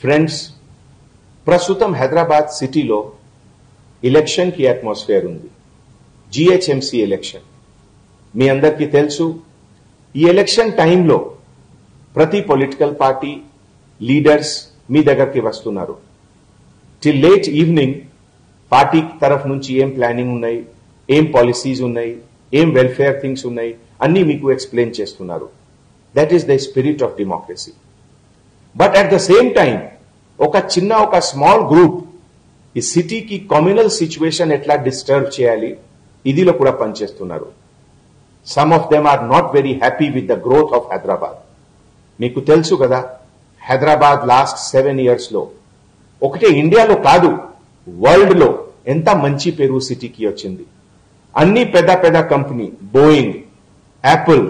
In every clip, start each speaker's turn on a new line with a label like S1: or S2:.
S1: Friends, ప్రస్తుతం హైదరాబాద్ సిటీలో election కి అట్మాస్ఫియర్ ఉంది. జిహెచ్ఎంసీ ఎలక్షన్ మీ అందరికీ తెలుసు. ఈ ఎలక్షన్ టైంలో ప్రతి పొలిటికల్ పార్టీ లీడర్స్ మీ దగ్గరికి వస్తున్నారు. టిల్ లేట్ ఈవినింగ్ పార్టీ తరఫు నుంచి ఏం ప్లానింగ్ ఉన్నాయి, ఏం పాలసీస్ ఉన్నాయి, ఏం వెల్ఫేర్ థింగ్స్ ఉన్నాయి అన్ని మీకు ఎక్స్ప్లెయిన్ చేస్తున్నారు. That is the spirit of democracy. But at the same time ఒక స్మాల్ గ్రూప్ ఈ సిటీకి కమ్యూనల్ సిచ్యువేషన్ ఎట్లా డిస్టర్బ్ చేయాలి ఇదిలో కూడా పనిచేస్తున్నారు. Some of them are not very happy with the growth of Hyderabad. మీకు తెలుసు కదా, హైదరాబాద్ లాస్ట్ 7 years లో ఒకటే ఇండియాలో కాదు వరల్డ్ లో ఎంత మంచి పేరు సిటీకి వచ్చింది. అన్ని పెద్ద కంపెనీ బోయింగ్, యాపిల్,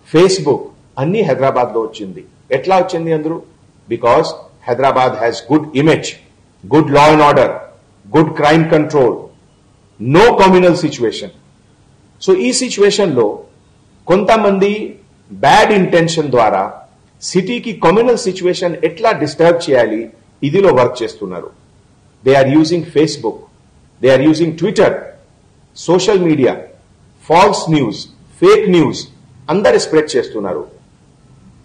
S1: ఫేస్బుక్ అన్ని హైదరాబాద్ లో వచ్చింది. ఎట్లా వచ్చింది అందరూ? Because Hyderabad has good image, good law and order, good crime control, no communal situation. So ఈ సిచ్యువేషన్ లో కొంతమంది బ్యాడ్ ఇంటెన్షన్ ద్వారా సిటీకి కమ్యూనల్ సిచ్యువేషన్ ఎట్లా డిస్టర్బ్ చేయాలి ఇదిలో వర్క్ చేస్తున్నారు. They are using Facebook, they are using Twitter, social media, false news, fake news అందరు స్ప్రెడ్ చేస్తున్నారు.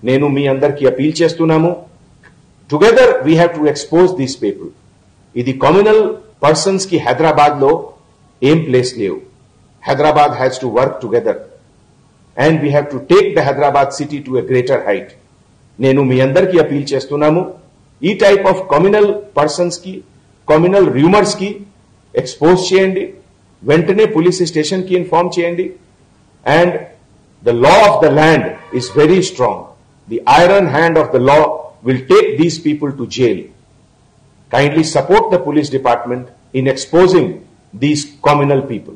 S1: నేను మీ అందరికీ అపీల్ చేస్తున్నాము, together we have to expose these people. ఇది కమ్యూనల్ పర్సన్స్ కి హైదరాబాద్ లో ఏం ప్లేస్ లేవు. Hyderabad has to work together and we have to take the Hyderabad city to a greater height. నేను మీ అందరికీ అపీల్ చేస్తున్నాము, ఈ టైప్ ఆఫ్ కమ్యూనల్ పర్సన్స్ కి, కమ్యూనల్ రూమర్స్ కి ఎక్స్పోజ్ చేయండి, వెంటనే పోలీస్ స్టేషన్ కి ఇన్ఫార్మ్ చేయండి. And the law of the land is very strong. The iron hand of the law will take these people to jail. Kindly support the police department in exposing these communal people.